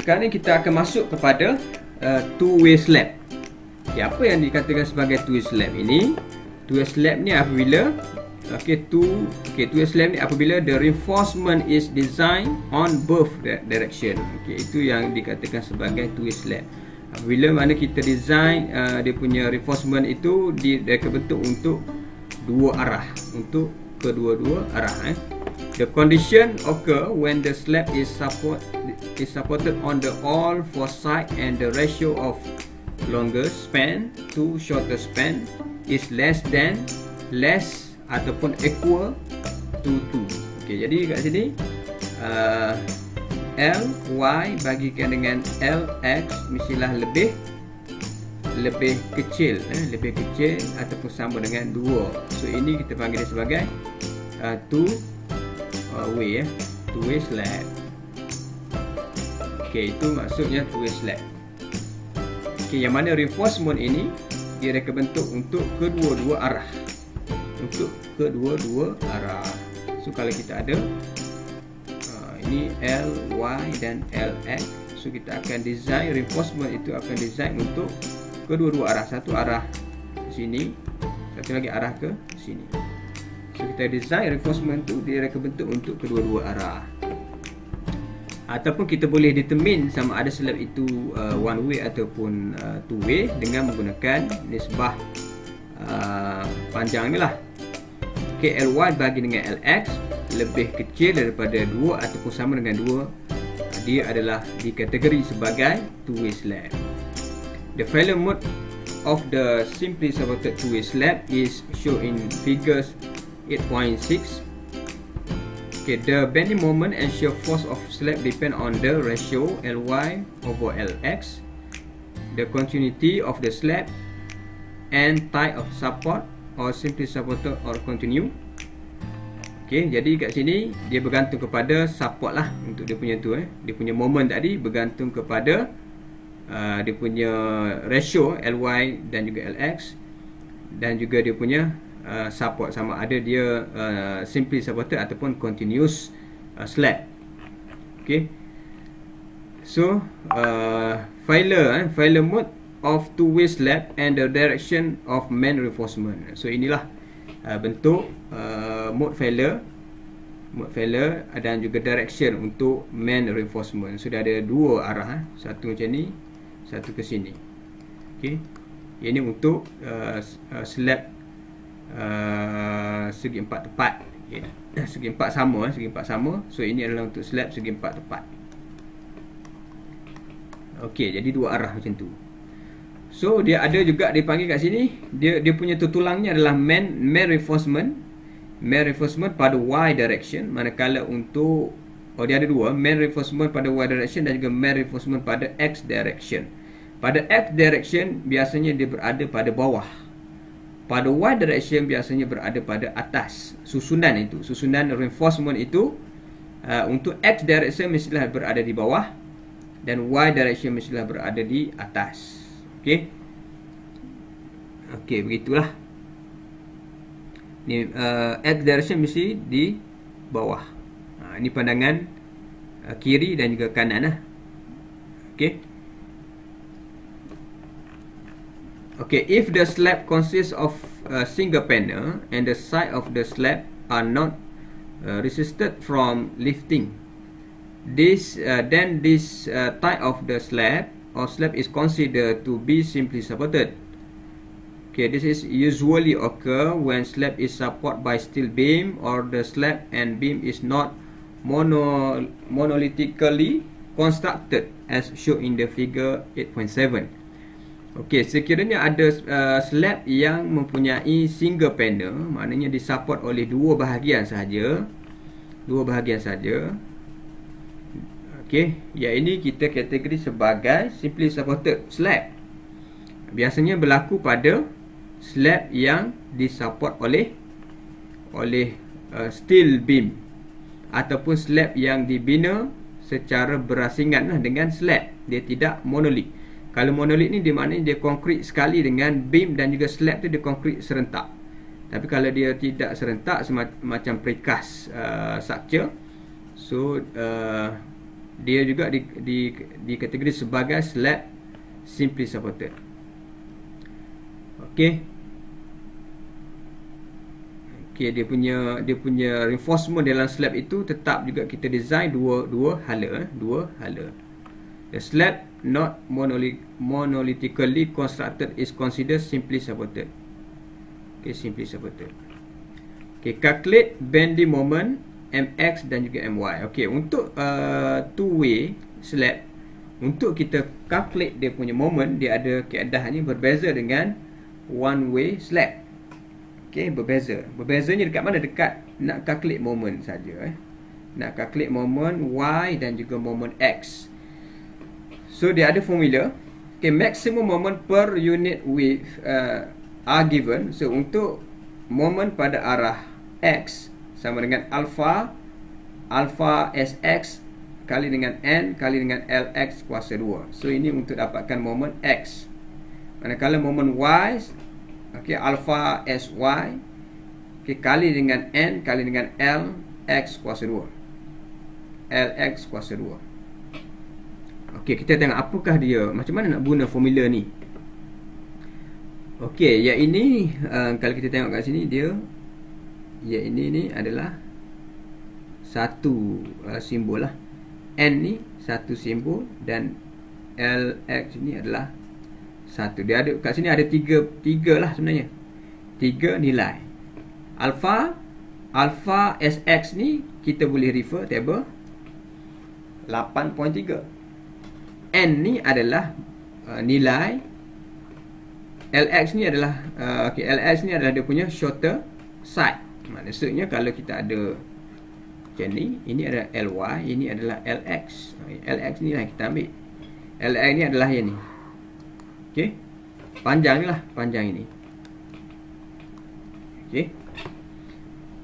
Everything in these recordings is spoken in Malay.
sekarang ni kita akan masuk kepada two-way slab. Apa yang dikatakan sebagai two-way slab ini? Two-way slab ni apabila two-way slab ni apabila the reinforcement is designed on both direction. Itu yang dikatakan sebagai two-way slab. Apabila mana kita design dia punya reinforcement itu dia bentuk untuk dua arah, untuk kedua-dua arah. The condition occur when the slab is supported on the all four side and the ratio of longer span to shorter span is less ataupun equal to 2. Jadi kat sini Ly bagikan dengan Lx mestilah lebih kecil ataupun sama dengan 2. So ini kita panggil dia sebagai two-way slab. Itu maksudnya two-way slab. Yang mana reinforcement ini dia akan bentuk untuk kedua-dua arah. So kalau kita ada ini Ly dan Lx, so kita akan design reinforcement itu akan design untuk kedua-dua arah. Satu arah ke sini, satu lagi arah ke sini. So kita design reinforcement itu dia akan bentuk untuk kedua-dua arah. Ataupun kita boleh determine sama ada slab itu one way ataupun two way dengan menggunakan nisbah panjang ni lah. Ly bagi dengan Lx lebih kecil daripada 2 ataupun sama dengan 2, dia adalah dikategori sebagai two-way slab. The failure mode of the simply supported two-way slab is shown in figures 8.6. The bending moment and shear force of slab depend on the ratio Ly over Lx, the continuity of the slab, and type of support or simply supported or continue. Jadi kat sini dia bergantung kepada support lah untuk dia punya tu dia punya moment tadi bergantung kepada dia punya ratio Ly dan juga Lx, dan juga dia punya support sama ada dia simply supported ataupun continuous slab. So failure mode of two-way slab and the direction of main reinforcement. So inilah bentuk mode failure dan juga direction untuk main reinforcement. Sudah ada dua arah, satu macam ni, satu ke sini. Ini untuk slab segi empat tepat. Segi empat sama. So ini adalah untuk slab segi empat tepat. Jadi dua arah macam tu. So dia ada juga dipanggil kat sini, dia punya tutulangnya adalah main reinforcement pada Y direction, manakala untuk dia ada dua, main reinforcement pada Y direction dan juga main reinforcement pada X direction. Pada X direction biasanya dia berada pada bawah. Pada Y direction biasanya berada pada atas. Susunan reinforcement itu untuk X direction mestilah berada di bawah dan Y direction mestilah berada di atas. Begitulah. Ni X direction mesti di bawah. Ini pandangan kiri dan juga kanan lah. If the slab consists of a single panel and the side of the slab are not resisted from lifting, then this type of the slab is considered to be simply supported. This is usually occur when slab is supported by steel beam or the slab and beam is not monolithically constructed as shown in the figure 8.7. Sekiranya ada slab yang mempunyai single panel, maknanya disupport oleh dua bahagian sahaja. Yang ini kita kategori sebagai simply supported slab. Biasanya berlaku pada slab yang disupport oleh steel beam ataupun slab yang dibina secara berasingan dengan slab. Dia tidak monolit. Kalau monolit ni dia maknanya dia konkrit sekali dengan beam dan juga slab tu dia konkrit serentak. Tapi kalau dia tidak serentak macam precast structure, so dia juga di kategori sebagai slab simply supported. Okey. Okey, dia punya reinforcement dalam slab itu tetap juga kita design dua hala. The slab not monolithically constructed is considered simply supported. Okay, simply supported. Okay, calculate bending moment MX dan juga MY. Okay, untuk two-way slab, untuk kita calculate dia punya moment, dia ada keadaannya berbeza dengan one-way slab. Okay, berbeza. Berbezanya dekat mana? Dekat nak calculate moment saja. Nak calculate moment Y dan juga moment X. So dia ada formula. Okay, maximum moment per unit width are given. So untuk moment pada arah X sama dengan alpha SX kali dengan N kali dengan LX kuasa 2. So ini untuk dapatkan moment X. Manakala moment Y, okay, alpha SY, okay, kali dengan N kali dengan LX kuasa 2. LX kuasa 2. Okey, kita tengok apakah dia, macam mana nak guna formula ni. Okey, yang ini kalau kita tengok kat sini, dia yang ini ni adalah satu simbol lah. N ni satu simbol dan LX ni adalah satu. Dia ada kat sini ada tiga lah sebenarnya. Tiga nilai. Alpha SX ni kita boleh refer table 8.3. N ni adalah nilai, LX ni adalah LX ni adalah dia punya shorter side. Maksudnya kalau kita ada macam ni, ini adalah LY, ini adalah LX. LX ni lah kita ambil. LX ni adalah yang ni. Okey. Panjang ni lah, panjang ini. Okey.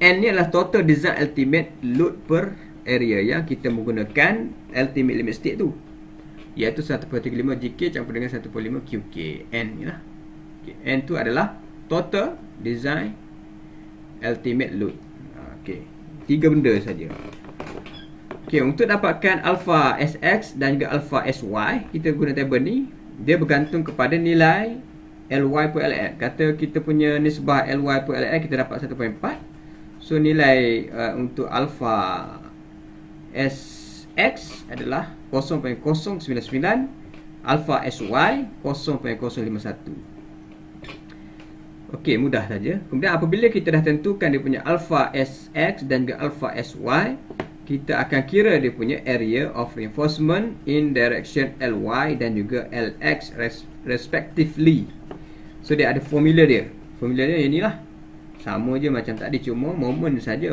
N ni adalah total design ultimate load per area yang kita menggunakan ultimate limit state tu, iaitu 1/35 GK campur dengan 1/5 QK. N ni lah. Okay. N tu adalah total design ultimate load. Okay. Tiga benda saja. Okay. Untuk dapatkan alpha SX dan juga alpha SY, kita guna table ni. Dia bergantung kepada nilai LY per LX. Kata kita punya nisbah LY per LX kita dapat 1.4. So nilai untuk alpha SX adalah 0.099, alpha SY 0.051. Okey, mudah saja. Kemudian apabila kita dah tentukan dia punya alpha SX dan juga alpha SY, kita akan kira dia punya area of reinforcement in direction LY dan juga LX respectively. So dia ada formula dia. Formula dia inilah. Sama je macam tadi, cuma moment saja.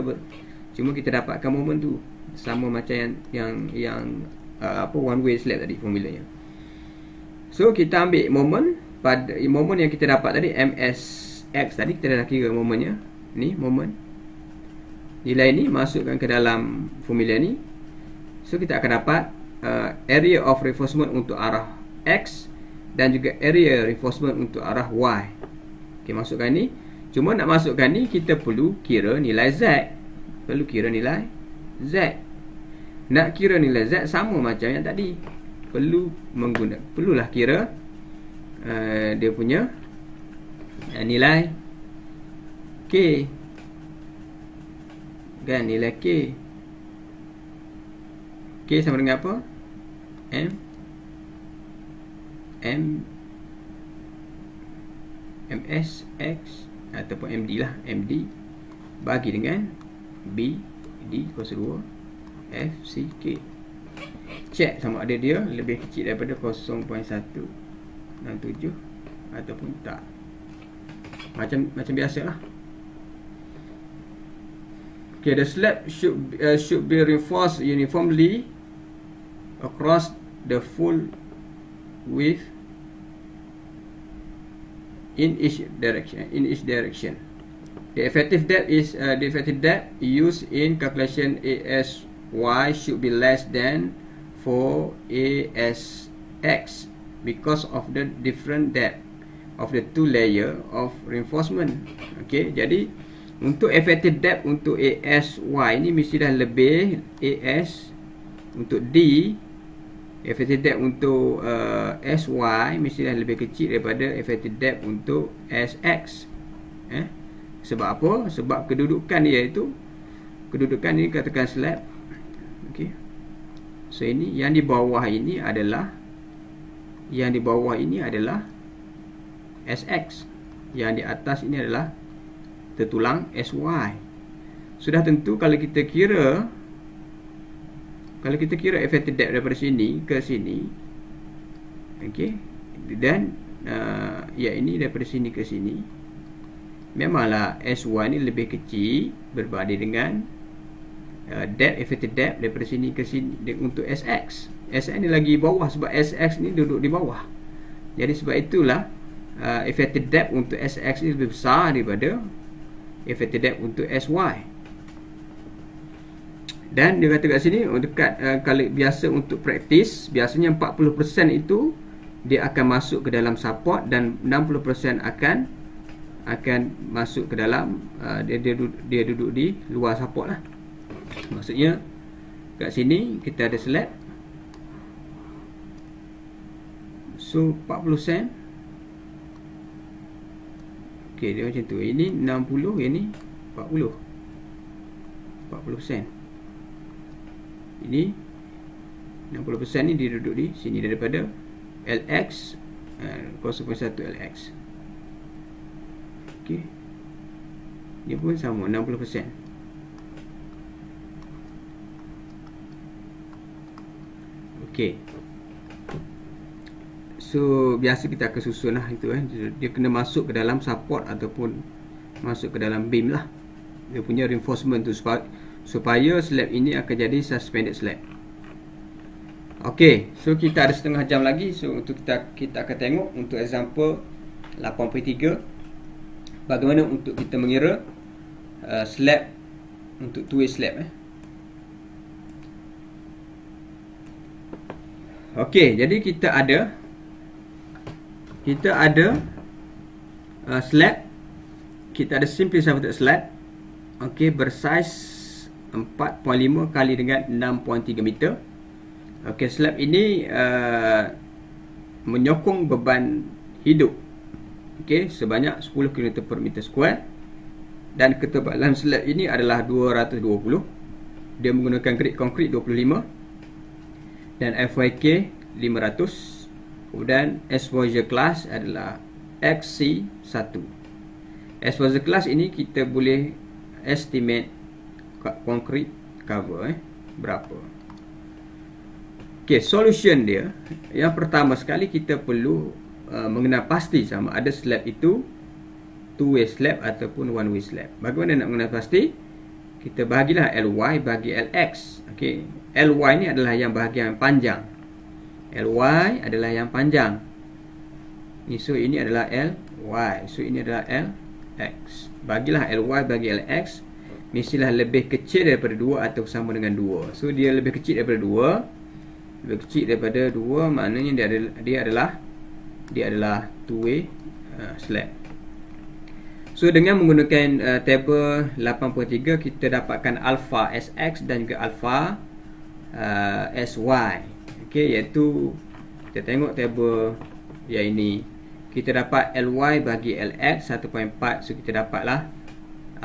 Cuma kita dapatkan moment tu sama macam yang one way slab tadi formulanya. So kita ambil moment pada moment yang kita dapat tadi, MSX tadi kita dah kira momennya. Ni moment. Nilai ni masukkan ke dalam formula ni. So kita akan dapat area of reinforcement untuk arah X dan juga area reinforcement untuk arah Y. Okey, masukkan ni. Cuma nak masukkan ni kita perlu kira nilai Z. Perlu kira nilai Z. Nak kira nilai Z sama macam yang tadi. Perlulah kira dia punya nilai K. Kan, nilai K. K sama dengan apa? MSX ataupun MD lah. MD bagi dengan B D kuasa 2 F C K. Check sama ada dia lebih kecil daripada 0.167 ataupun tak. Macam biasalah. Okay, the slab should be reinforced uniformly across the full width in each direction. The effective depth used in calculation ASY should be less than for ASX because of the different depth of the two layer of reinforcement. Okay, jadi untuk effective depth untuk ASY ni mesti dah lebih ASY untuk D, effective depth untuk SY mestilah lebih kecil daripada effective depth untuk SX. Sebab apa? Sebab kedudukan dia itu, kedudukan ini katakan slab. Okey. So ini yang di bawah ini adalah, yang di bawah ini adalah SX, yang di atas ini adalah tertulang SY. Sudah tentu kalau kita kira effective depth daripada sini ke sini, okey, dan ya ini daripada sini ke sini, memanglah SY ni lebih kecil berbanding dengan depth, effective depth daripada sini ke sini untuk SX. SX ni lagi bawah sebab SX ni duduk di bawah. Jadi sebab itulah effective depth untuk SX ni lebih besar daripada effective depth untuk SY. Dan dia kata kat sini dekat kalau biasa untuk praktis, biasanya 40% itu dia akan masuk ke dalam support dan 60% akan masuk ke dalam dia duduk di luar support lah. Maksudnya kat sini kita ada slab, so 40 sen. Okey, dia macam tu. Ini 60, ini 40 sen. Ini 60% ni dia duduk di sini daripada LX 0.1 LX. Okey, dia pun sama 60%. Okey, so biasa kita akan susun lah itu dia kena masuk ke dalam support ataupun masuk ke dalam beam lah. Dia punya reinforcement tu supaya slab ini akan jadi suspended slab. Okey, so kita ada setengah jam lagi. So untuk kita akan tengok untuk example 8.3 bagaimana untuk kita mengira slab untuk two-way slab. Okey, jadi kita ada slab, kita ada simply supported slab. Okey, bersaiz 4.5 kali dengan 6.3 meter. Okey, slab ini menyokong beban hidup, okey, sebanyak 10 km per meter square, dan ketebalan slab ini adalah 220. Dia menggunakan grade konkrit 25 dan FYK 500. Kemudian exposure class adalah XC1. Exposure class ini kita boleh estimate concrete cover berapa. Okey, solution dia, yang pertama sekali kita perlu mengenal pasti sama ada slab itu two way slab ataupun one way slab. Bagaimana nak mengenal pasti? Kita bahagilah LY bagi LX. Okey, LY ni adalah yang bahagian panjang, LY adalah yang panjang ni, so ini adalah LY, so ini adalah LX. Bagilah LY bagi LX, mestilah lebih kecil daripada 2 atau sama dengan 2. So dia lebih kecil daripada 2, lebih kecil daripada 2 maknanya dia adalah two way slab. So dengan menggunakan tabel 8.3 kita dapatkan alpha SX dan juga alpha SY. Okey, iaitu kita tengok tabel yang ini, kita dapat LY bagi LX 1.4. So kita dapatlah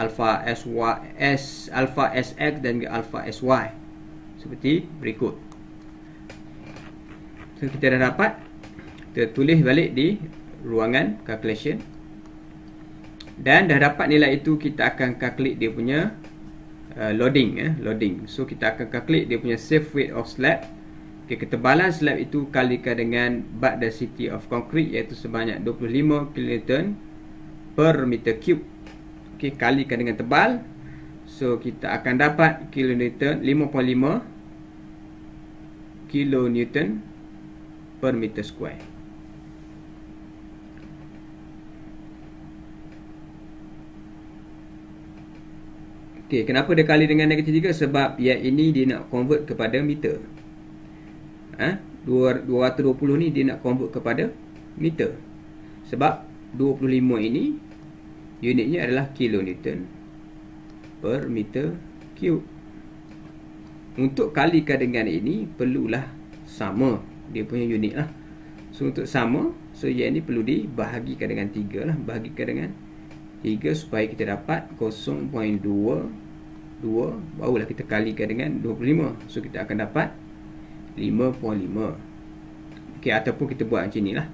alpha alpha SX dan juga alpha SY seperti berikut. So kita dah dapat, kita tulis balik di ruangan calculation. Dan dah dapat nilai itu, kita akan calculate dia punya loading. So kita akan calculate dia punya safe weight of slab. Okay, ketebalan slab itu kalikan dengan back density of concrete, iaitu sebanyak 25 kN per meter cube. Okay, kalikan dengan tebal. So kita akan dapat kilonewton 5.5 kilonewton per meter square. Okay, kenapa dia kali dengan negatif 3? Sebab yang ini dia nak convert kepada meter. 220 ni dia nak convert kepada meter. Sebab 25 ini unitnya adalah kilonewton per meter cube. untuk kalikan dengan ini perlulah sama dia punya unit lah. So untuk sama, so yang ini perlu dibahagikan dengan 3 lah. Bahagikan dengan 3 supaya kita dapat 0.22, barulah kita kalikan dengan 25. So kita akan dapat 5.5. Okey, ataupun kita buat macam ni lah.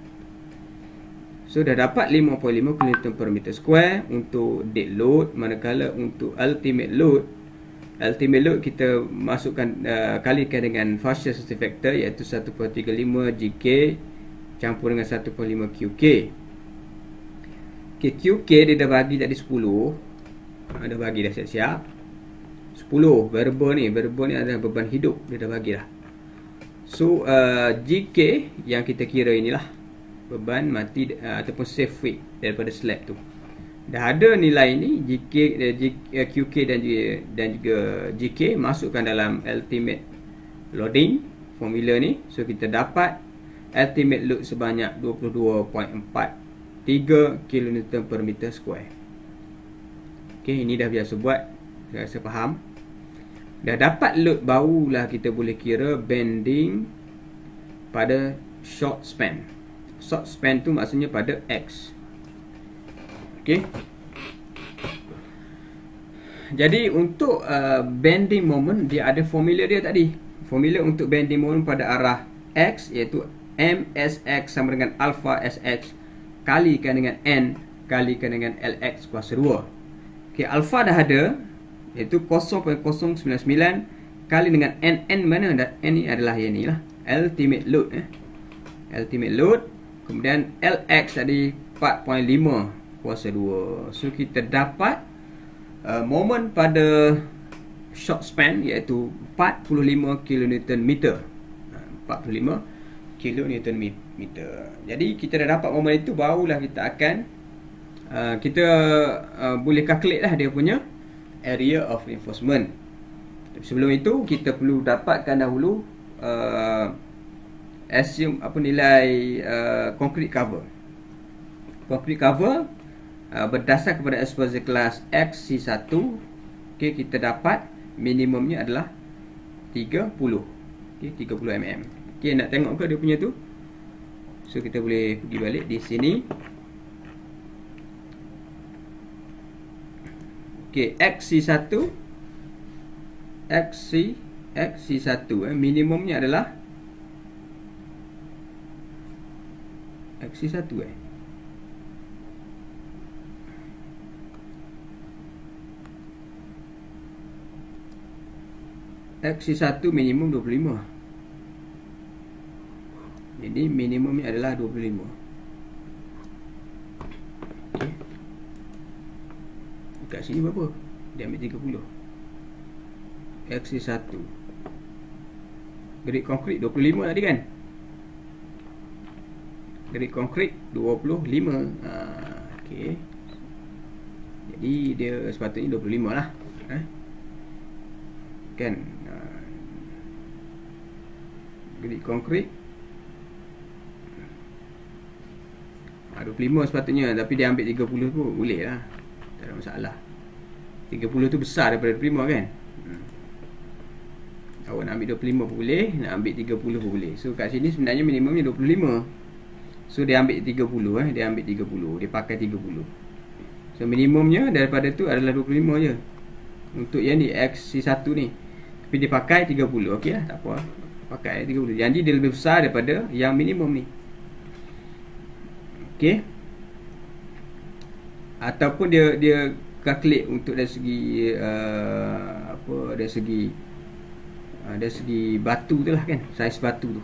So dah dapat 5.5 kN per meter square untuk dead load. Manakala untuk ultimate load kita masukkan kalikan dengan partial safety factor, iaitu 1.35 GK campur dengan 1.5 QK. Okay, QK dia dah bagi tadi 10. Dah bagi dah siap-siap 10. Variable ni adalah beban hidup, dia dah bagi dah. So GK yang kita kira inilah beban mati ataupun safe weight daripada slab tu. Dah ada nilai ni QK dan juga GK, masukkan dalam ultimate loading formula ni. So kita dapat ultimate load sebanyak 22.43 kN per meter square. Okey, ini dah biasa buat, saya rasa faham. Dah dapat load, barulah kita boleh kira bending pada short span. Short span tu maksudnya pada X. Okey. Jadi untuk bending moment, dia ada formula dia tadi. Formula untuk bending moment pada arah X iaitu MSX sama dengan alpha SX kalikan dengan N kalikan dengan LX kuasa 2. Okey, alpha dah ada, iaitu 0.099 kali dengan N mana dah. N ni adalah yang ni lah, ultimate load ultimate load. Kemudian LX tadi 4.5 kuasa 2. So kita dapat moment pada short span iaitu 45 kN meter. 45 kN meter. Jadi kita dah dapat moment itu, barulah kita akan boleh calculate lah dia punya area of reinforcement. Sebelum itu kita perlu dapatkan dahulu assume apa nilai concrete cover. Concrete cover berdasar kepada exposure kelas XC1. Okey, kita dapat minimumnya adalah 30. Okey, 30 mm. Okey, nak tengok ke dia punya tu? So kita boleh pergi balik di sini. Okey, XC1 minimumnya adalah XC1 XC1 minimum 25. Jadi minimumnya adalah 25. Okay. Dekat sini berapa? Dia ambil 30. XC1 grade konkrit 25 tadi kan? Grade konkrit 25. Okay. Jadi dia sepatutnya 25 lah. Kan? Grade konkrit 25 sepatutnya, tapi dia ambil 30 pun boleh lah, tak ada masalah. 30 tu besar daripada 25 kan. Awak nak ambil 25 pun boleh, nak ambil 30 pun boleh. So kat sini sebenarnya minimumnya 25. So dia ambil 30 dia ambil 30, dia pakai 30. So minimumnya daripada tu adalah 25 je untuk yang ni XC1 ni. Tapi dia pakai 30. Okey lah, tak apa, pakai 30. Jadi dia lebih besar daripada yang minimum ni. Okey. Ataupun dia calculate untuk dari segi dari segi batu tu lah kan, saiz batu tu.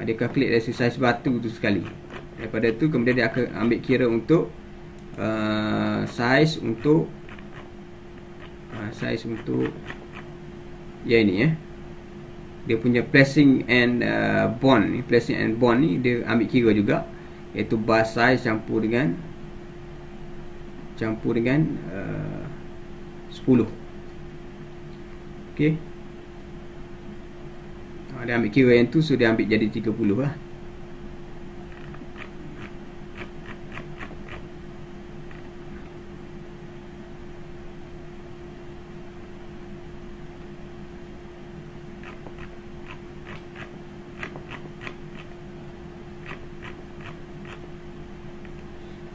Dia calculate dari segi saiz batu tu sekali. Daripada tu kemudian dia akan ambil kira untuk saiz untuk yang ini dia punya placing and bond ni, placing and bond ni dia ambil kira juga, iaitu bar size campur dengan 10. Okey. Dia ambil kira yang tu, so dia ambil jadi 30 lah.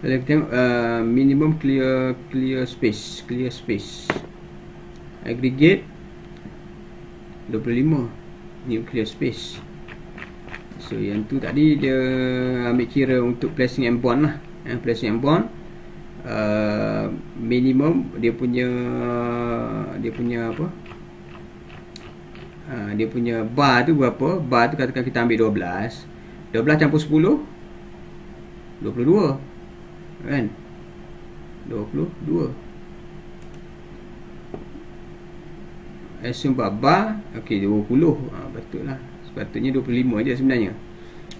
Kalau kita tengok minimum clear space, aggregate 25 new clear space. So yang tu tadi dia ambil kira untuk placing and bond lah. Placing and bond minimum dia punya apa, dia punya bar tu berapa? Bar tu katakan kita ambil 12 campur 10 22 kan, 22 assume bar okey 20. Betul lah, sepatutnya 25 je sebenarnya.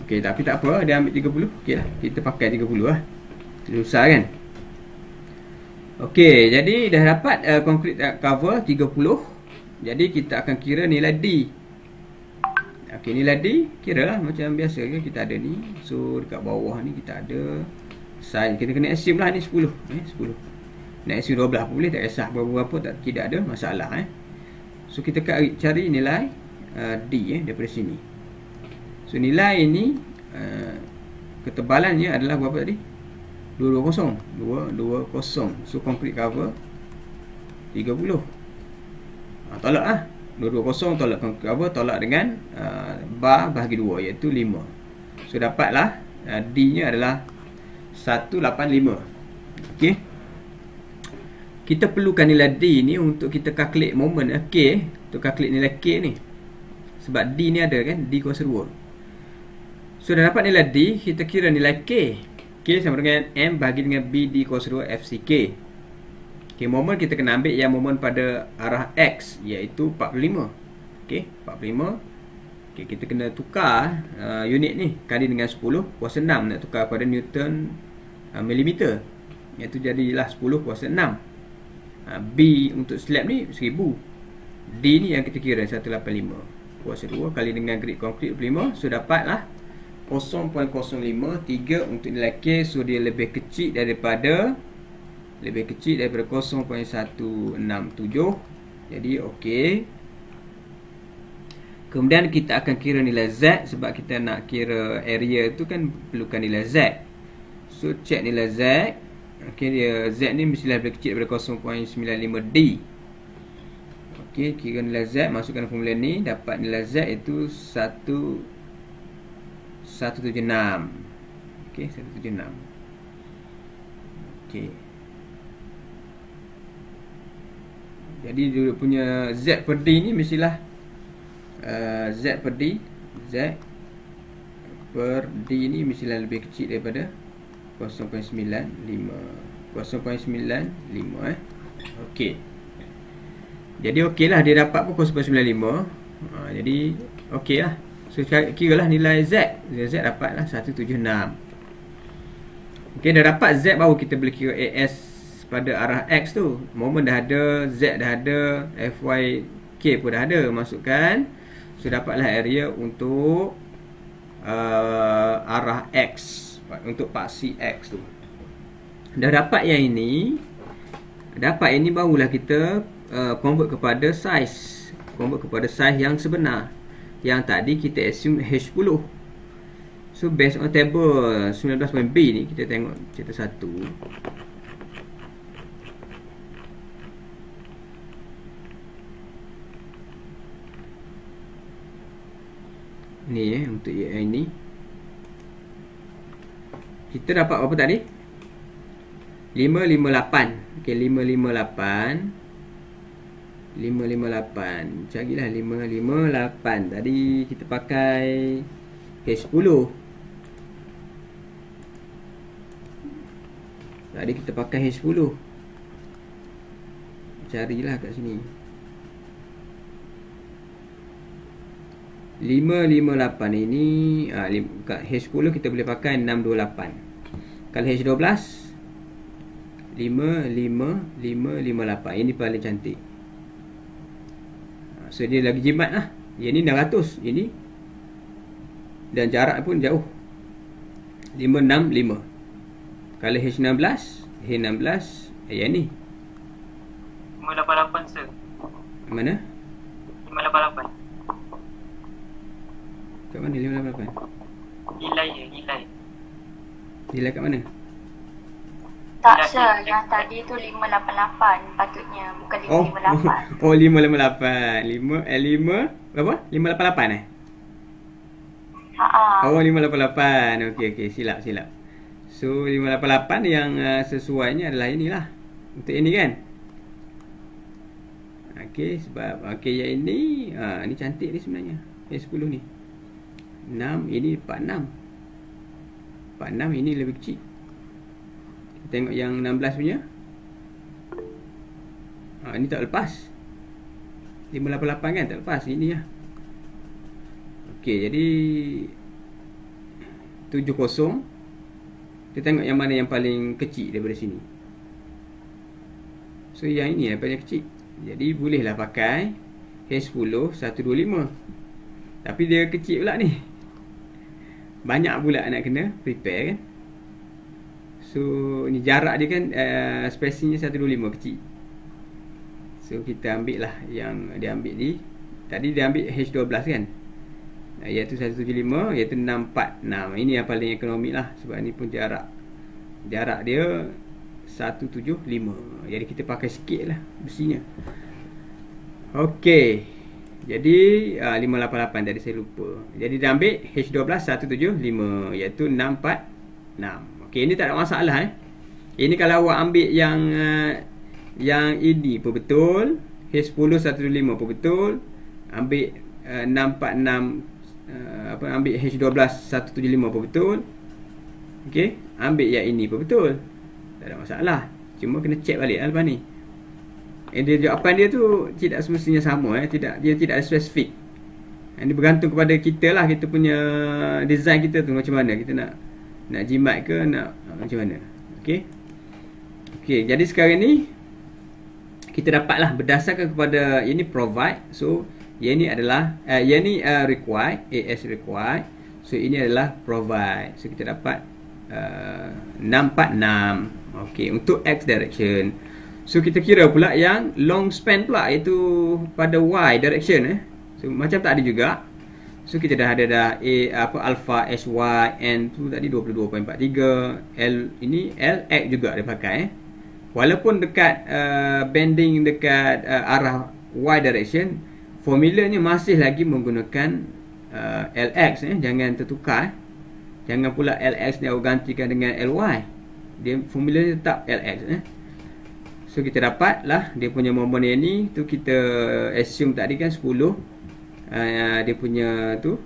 Okey, tapi tak apa, dia ambil 30. Okey lah, kita pakai 30 lah, susah kan. Okey, jadi dah dapat concrete cover 30. Jadi kita akan kira nilai D. Okey, nilai D kira lah macam biasa ke, kita ada ni. So dekat bawah ni kita ada size, kita kena assume lah ni 10. 10. Nak assume 12 pun boleh, tak kisah berapa tak, tidak ada masalah. So kita cari nilai D daripada sini. So nilai ini ketebalannya adalah berapa tadi? 220. So concrete cover 30. Tolak lah 220, tolak concrete cover, tolak dengan bar bahagi 2 iaitu 5. So dapatlah D nya adalah 185. Okey, kita perlukan nilai D ni untuk kita calculate moment K, untuk calculate nilai K ni. Sebab D ni ada kan, D kuasa 2. So dah dapat nilai D, kita kira nilai K. K sama dengan M bagi dengan B D kuasa 2 FCK. Okay, moment kita kena ambil yang moment pada arah X, iaitu 45. Okay, 45. Okay, kita kena tukar unit ni kali dengan 10 kuasa 6, nak tukar pada Newton milimeter, iaitu jadilah 10 kuasa 6. B untuk slab ni 1000. D ni yang kita kira 185 kuasa 2 kali dengan grid konkrit 25. So dapatlah 0.053 untuk nilai K. So dia lebih kecil daripada 0.167. Jadi okey. Kemudian kita akan kira nilai Z, sebab kita nak kira area tu kan perlukan nilai Z. So check nilai Z. Okey, dia Z ni mestilah lebih kecil daripada 0.95D. Okey, kira nilai Z, masukkan formula ni, dapat nilai Z itu 176. Okey, 176. Okey. Jadi dia punya Z per D ni mestilah Z per D ni mestilah lebih kecil daripada 0.95. Okey. Jadi okey lah, dia dapat pun 0.95. Jadi okey lah. So kira lah nilai Z. Z dapat lah 176. Okey, dah dapat Z, baru kita boleh kira AS pada arah X tu. Moment dah ada, Z dah ada, FYK pun dah ada, masukkan. So dapatlah area untuk arah X, untuk paksi X tu. Dah dapat yang ini, barulah kita convert kepada size. Convert kepada size yang sebenar. Yang tadi kita assume H10. So based on table 19.B ni, kita tengok cerita 1. Ni untuk AI ni kita dapat apa tadi? 558. Okey, 558. Carilah 558. Tadi kita pakai H10. Tadi kita pakai H10. Carilah kat sini. 558 ini kat H10 kita boleh pakai 628. Kalau H12 55558. Ini paling cantik. So dia lagi jimat lah. Yang ni 600. Ini dan jarak pun jauh, 565. Kalau H16 yang ni 588 sir. mana? 588. Kat mana 588? Nilai je, nilai. Nilai kat mana? Tak sir, yang tadi tu 588 patutnya, bukan Oh, 558. oh 588. 5 berapa? 588 eh? Haa. Oh 588. Okey okey, silap silap. So 588 yang sesuainya adalah inilah. Untuk ini kan? Okey, sebab okey yang ini ni cantik ni sebenarnya. Yang 10 ni. 6 ini 46. 46 ini lebih kecil. Kita tengok yang 16 punya. Ini tak lepas. 588 kan tak lepas, ini lah. Okey, jadi 70. Kita tengok yang mana yang paling kecil daripada sini. So yang ini yang paling kecil. Jadi bolehlah pakai H10 125. Tapi dia kecil pula ni. Banyak pula nak kena prepare kan. So ni jarak dia kan spacingnya 125 kecil. So kita ambil lah yang dia ambil ni. Tadi dia ambil H12 kan, iaitu 175, iaitu 646. Ini yang paling ekonomi lah, sebab ni pun jarak dia 175. Jadi kita pakai sikit lah besinya. Okey, jadi 588 tadi saya lupa. Jadi dia ambil H12 175, iaitu 646. Okey, ini tak ada masalah Ini kalau awak ambil yang ini pun betul, H10 125 pun betul, ambil 646 ambil H12 175 pun betul. Okey, ambil yang ini pun betul. Tak ada masalah. Cuma kena check balik lepas ni. Dia jawapan dia tu tidak semestinya sama dia tidak spesifik. Ini bergantung kepada kita lah, kita punya design kita tu macam mana, kita nak jimat ke nak macam mana. Okey. Okey, jadi sekarang ni kita dapatlah berdasarkan kepada ini provide. So yang ni adalah yang ni required, AS required. So ini adalah provide. So kita dapat 646. Okey, untuk X direction. So kita kira pula yang long span pula, iaitu pada Y direction So macam tadi juga. So kita dah ada alpha SY N tu tadi 22.43. L ini LX juga dia pakai Walaupun dekat bending dekat arah Y direction, formulanya masih lagi menggunakan LX jangan tertukar. Jangan pula LX ni awak gantikan dengan LY. Dia formulanya tetap LX So kita dapatlah dia punya moment yang ni tu, kita assume tadi kan 10. Dia punya tu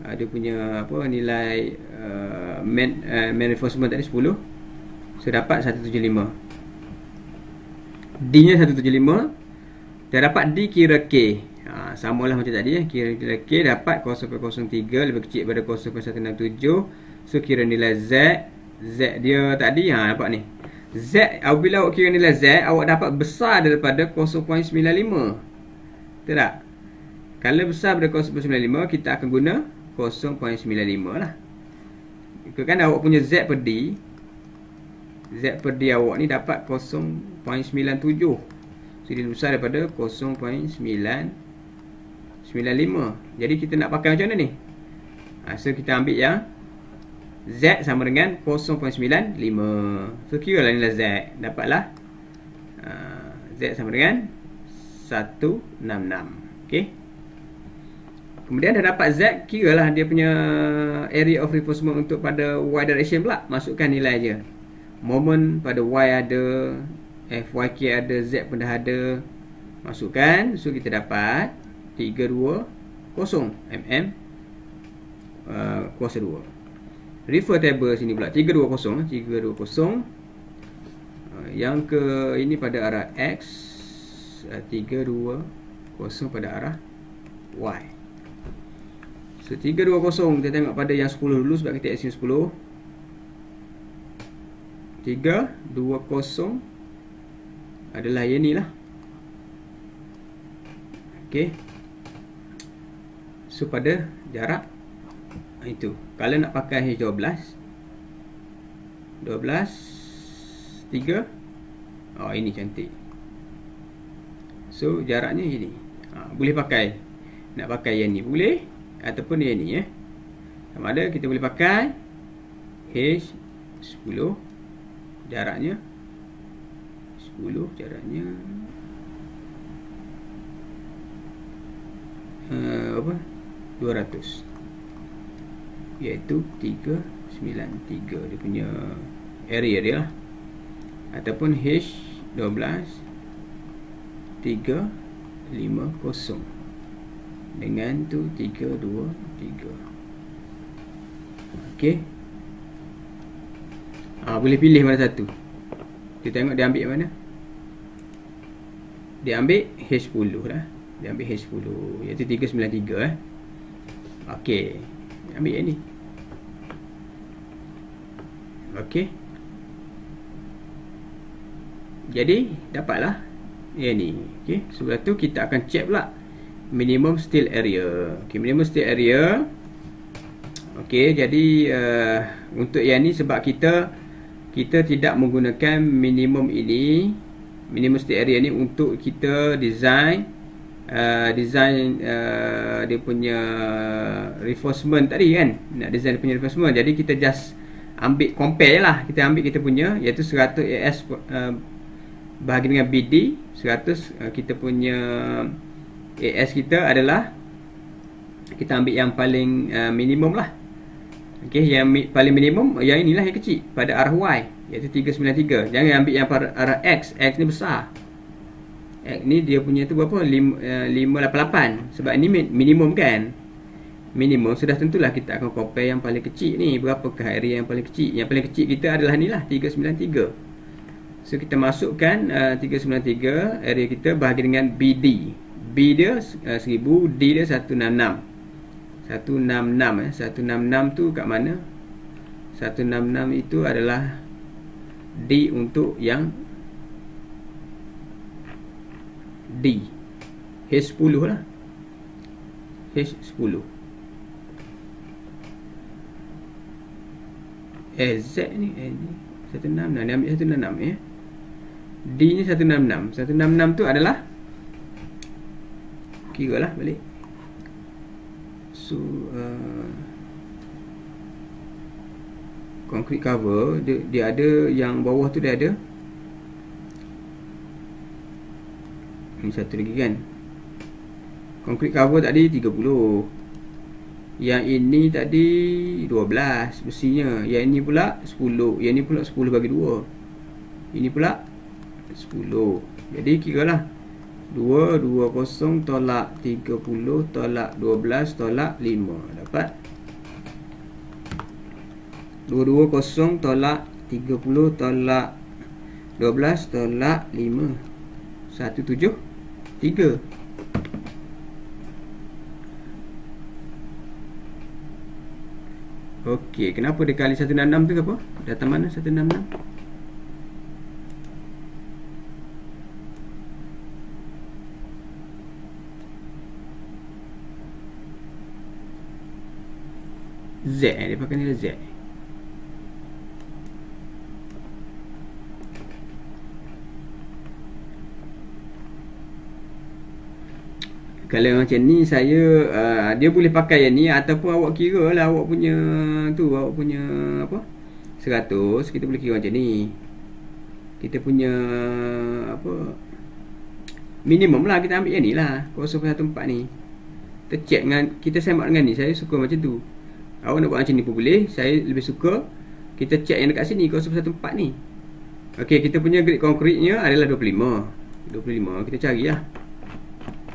dia punya apa nilai reinforcement tadi 10. So dapat 175. D nya 175. Dia dapat D kira K. Samalah macam tadi kira K dapat 0.03 lebih kecil daripada 0.167. So kira nilai Z. Z dia tadi nampak ni. Z, apabila awak kira nilai Z, awak dapat besar daripada 0.95. Betul tak? Kalau besar daripada 0.95, kita akan guna 0.95 lah. Kan awak punya Z per D, Z per D awak ni dapat 0.97. So dia besar daripada 0.995. Jadi kita nak pakai macam mana ni? So kita ambil yang Z sama dengan 0.95. So kira lah nilai Z. Dapatlah Z sama dengan 166. Okay. Kemudian dah dapat Z, kira lah dia punya area of reinforcement untuk pada Y direction pula. Masukkan nilai je. Moment pada Y ada, FYK ada, Z pun dah ada. Masukkan. So kita dapat 320 mm kuasa 2. Refer table sini pula 320. Yang ke ini pada arah X, 320 pada arah Y. So 320 kita tengok pada yang 10 dulu sebab kita assume 10. 320 adalah yang ni lah. Okey. So pada jarak itu. Kalau nak pakai H12 3. Ini cantik. So jaraknya ini. Boleh pakai. Nak pakai yang ni boleh, ataupun yang ni Sama ada kita boleh pakai H10 jaraknya 10, jaraknya apa 200, iaitu 393 dia punya area dia lah. Ataupun H12 350 dengan tu 323. Okey. Boleh pilih mana satu. Kita tengok dia ambil yang mana. Dia ambil H10 lah. Dia ambil H10 iaitu 393 Okey. Ambil yang ni. Okey. Jadi dapatlah yang ni. Okey. Sebelah tu kita akan check pula minimum still area. Okey, minimum still area. Okey, jadi untuk yang ni sebab kita tidak menggunakan minimum ini, minimum still area ni untuk kita design dia punya reinforcement tadi kan. Nak design dia punya reinforcement. Jadi kita just ambil compare je lah. Kita ambil kita punya iaitu 100 AS bahagi dengan BD 100. Kita punya AS kita adalah kita ambil yang paling minimum lah. Okey, yang paling minimum yang inilah yang kecil pada arah Y iaitu 393. Jangan ambil yang pada arah X. X ni besar. X ni dia punya tu berapa? 588. Sebab ini minimum kan. Minimum sudah tentulah kita akan compare yang paling kecil ni. Berapakah area yang paling kecil? Yang paling kecil kita adalah ni lah 393. So kita masukkan 393 area kita bahagi dengan BD. B dia 1000, D dia 166. 166 tu kat mana? 166 itu adalah D untuk yang D. H10 lah. H10. Z ni 166. Dia ambil 166 ya. D ni 166. 166 tu adalah, kira lah balik. So concrete cover dia ada yang bawah tu, dia ada ini satu lagi kan. Concrete cover tadi 30. Yang ini tadi 12 besinya. Yang ini pula 10. Yang ini pula 10 bagi 2. Ini pula 10. Jadi kiralah 220 tolak 30 tolak 12 tolak 5. Dapat 220 tolak 30 tolak 12 tolak 5. 173. Okey, kenapa dia kali 166 tu ke apa? Datang mana 166? Z, dia pakai nilai Z. Kalau macam ni saya dia boleh pakai yang ni, ataupun awak kira lah awak punya tu, awak punya apa 100, kita boleh kira macam ni. Kita punya apa minimum lah, kita ambil yang ni lah 0.14 ni. Kita check dengan, kita semak dengan ni. Saya suka macam tu. Awak nak buat macam ni pun boleh. Saya lebih suka kita check yang dekat sini 0.14 ni. Okey, kita punya grade konkretnya adalah 25. 25 kita cari lah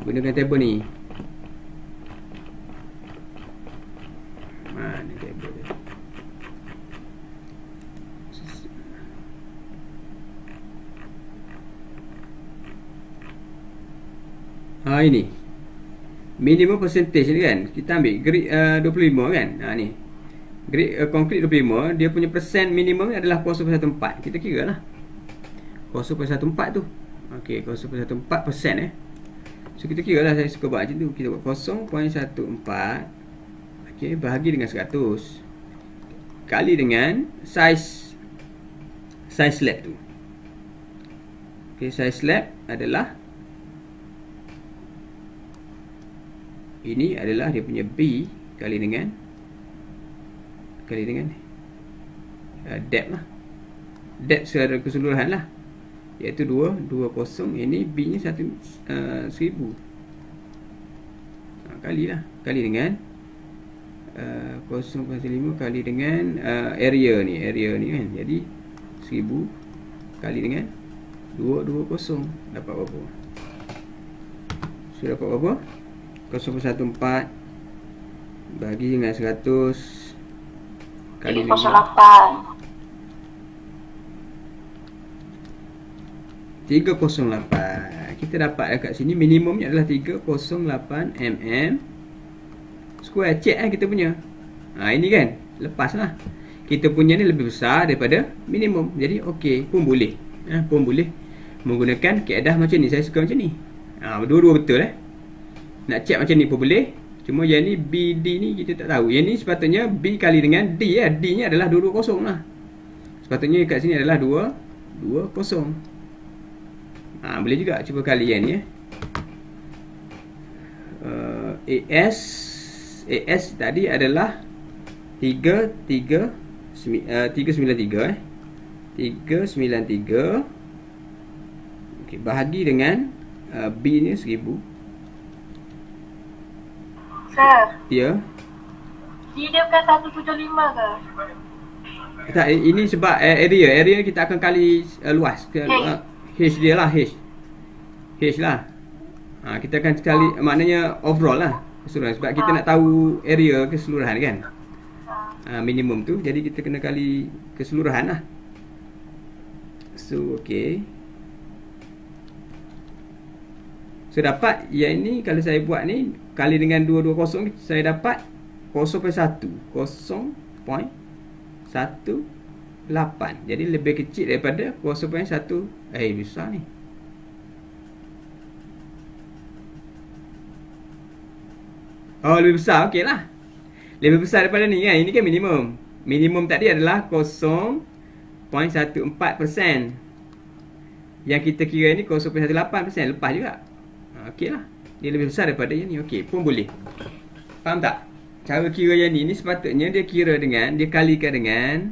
gunakan table ni. Mana table dia? Ini minimum percentage ni kan. Kita ambil grade 25 kan. Ni grade konkret 25. Dia punya persen minimum ni adalah 0.14. Kita kira lah 0.14 tu. Okey, 0.14% So kita kira lah, saya suka buat macam tu. Kita buat 0.14. Okey, bahagi dengan 100 kali dengan size slab tu. Okey, size slab adalah, ini adalah dia punya B kali dengan depth lah. depth secara keseluruhan lah, iaitu 220. Ini B nya 1000. Kali dengan 0.5 kali dengan area ni kan. Jadi 1000 kali dengan 220 dapat berapa? So dapat berapa? 0.14 bagi dengan 100 kali dengan 308. Kita dapat dekat sini minimumnya adalah 308 mm square. Check kita punya. Ini kan, lepaslah. Kita punya ni lebih besar daripada minimum. Jadi okey, pun boleh. Pun boleh menggunakan kaedah macam ni. Saya suka macam ni. Dua-dua betul Nak check macam ni pun boleh. Cuma yang ni BD ni kita tak tahu. Yang ni sepatutnya B kali dengan D ya. D nya adalah 220 lah. Sepatutnya kat sini adalah 220. Boleh juga cuba kali yang ni AS tadi adalah 393 393. Okey, bahagi dengan B ni 1000. Sir, Ya. D dia bukan 175 ke? Tak, ini sebab area kita akan kali luas ke H dia lah, H lah. Kita akan kali, maknanya overall lah keseluruhan, sebab kita nak tahu area keseluruhan kan. Minimum tu, jadi kita kena kali keseluruhan lah. So okey. So dapat yang ni, kalau saya buat ni kali dengan 220, saya dapat 0.18. Jadi lebih kecil daripada 0.1. Besar ni. Lebih besar, okey lah. Lebih besar daripada ni kan. Ini kan minimum. Minimum tadi adalah 0.14%. Yang kita kira ni 0.18%. Lepas juga. Okey lah. Dia lebih besar daripada yang ni. Okey, pun boleh. Faham tak? Cara kira yang ni sepatutnya dia kira dengan, dia kalikan dengan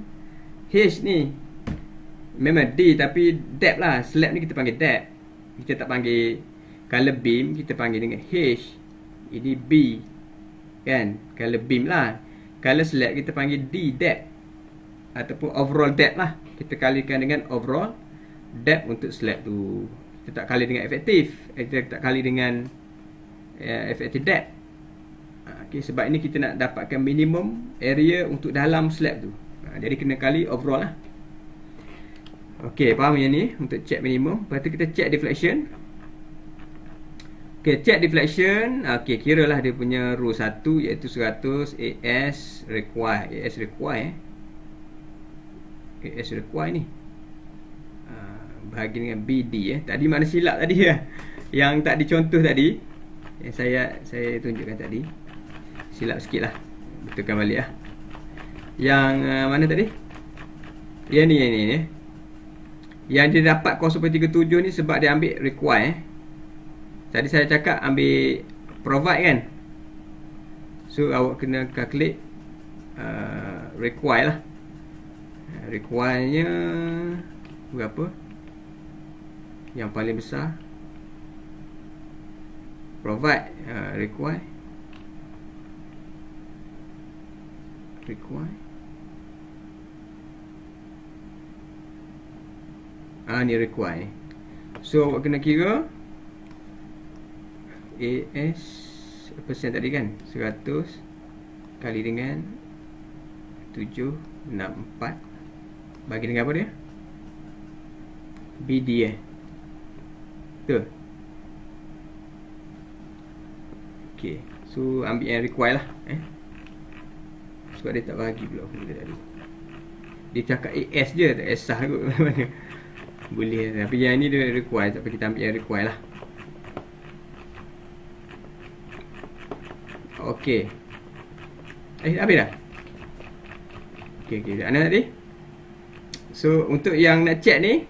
H ni. Memang D tapi depth lah. Slab ni kita panggil depth. Kita tak panggil, kalau beam kita panggil dengan H. Ini B kan, kalau beam lah. Kalau slab kita panggil D, depth ataupun overall depth lah. Kita kalikan dengan overall depth untuk slab tu. Kita tak kali dengan efektif. Kita tak kali dengan effective depth. Okay, sebab ini kita nak dapatkan minimum area untuk dalam slab tu. Jadi kena kali overall lah. Okey, faham yang ni untuk check minimum. Lepas tu kita check deflection. Okey, check deflection. Okey, kira lah dia punya rule 1 iaitu 100 AS require. AS require AS require ni bahagi dengan BD Tadi mana silap tadi yang tak dicontoh tadi, yang saya tunjukkan tadi. Silap sikit lah, betulkan balik lah. Yang mana tadi? Yang ni yang dia dapat 0.37 ni sebab dia ambil require. Tadi saya cakap ambil provide kan. So awak kena calculate require lah. Require nya berapa? Yang paling besar provide, require ni require. So awak kena kira AS persen tadi kan, 100 kali dengan 764 bagi dengan apa dia? BD betul. Okay, so ambil yang require lah sebab dia tak bagi pula tadi. Dia cakap AS je, tak sah kot mana. Boleh, tapi yang ni dia require, tapi kita ambil yang require lah. Okey. Habis dah? Okey. Ana tadi. So untuk yang nak check ni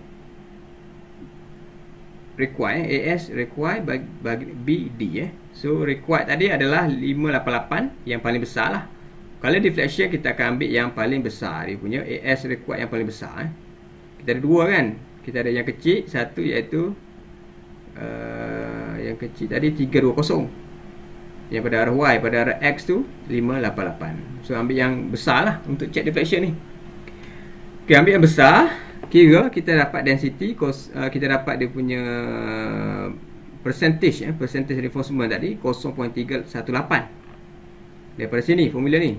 require, AS require bagi BD So required tadi adalah 588 yang paling besar lah. Kalau deflection kita akan ambil yang paling besar, dia punya AS required yang paling besar Kita ada dua kan. Kita ada yang kecil, satu iaitu yang kecil tadi 320. Yang pada arah Y, pada arah X tu 588. So ambil yang besar lah untuk check deflection ni. Okay, ambil yang besar. Kira kita dapat density, kita dapat dia punya percentage reinforcement tadi 0.318. Daripada sini formula ni.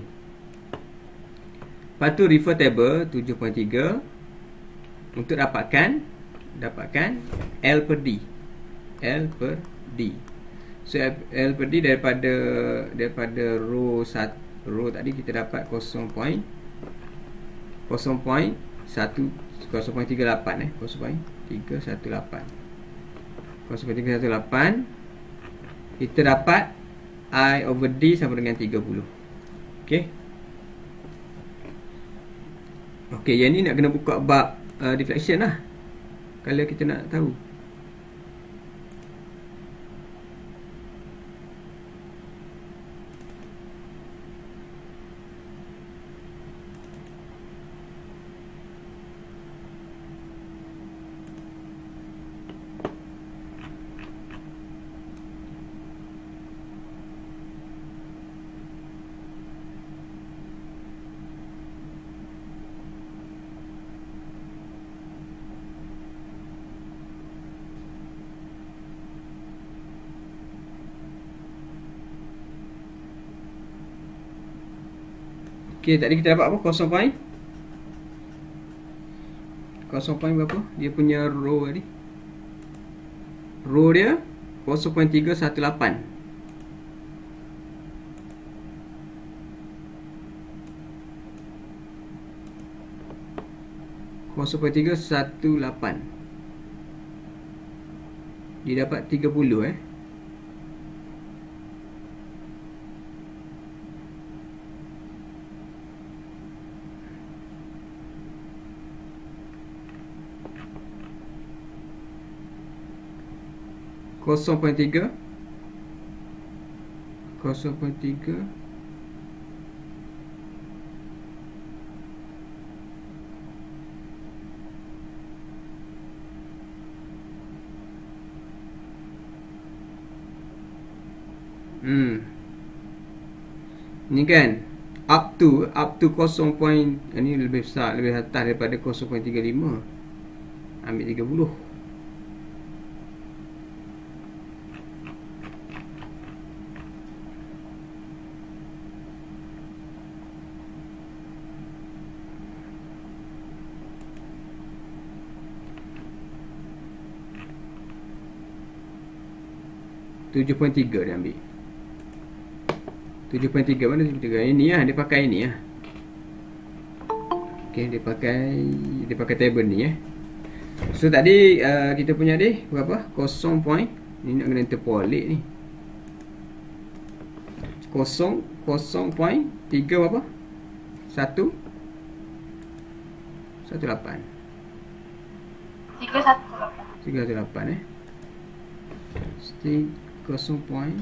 Lepas tu refer table 7.3 untuk dapatkan L per D. So L per D daripada row tadi kita dapat 0.38 kita dapat I over D sama dengan 30. Okey. Okey, yang ni nak kena buka bab deflection lah kalau kita nak tahu. Okey, tadi kita dapat apa? 0 point berapa? Dia punya row tadi. Row dia 0.318. 0.318. Dia dapat 30 0.3 ni kan up to 0. Ini lebih besar, lebih atas daripada 0.35. Ambil 30. .3 dia ambil. 7.3 mana 7.3? Ini lah, dia pakai ini lah. Okey, dia pakai table ni So tadi kita punya ni berapa? 0. Ni nak kena interpolate ni. 0.3 berapa? 1 18. 318 Stick 0.1.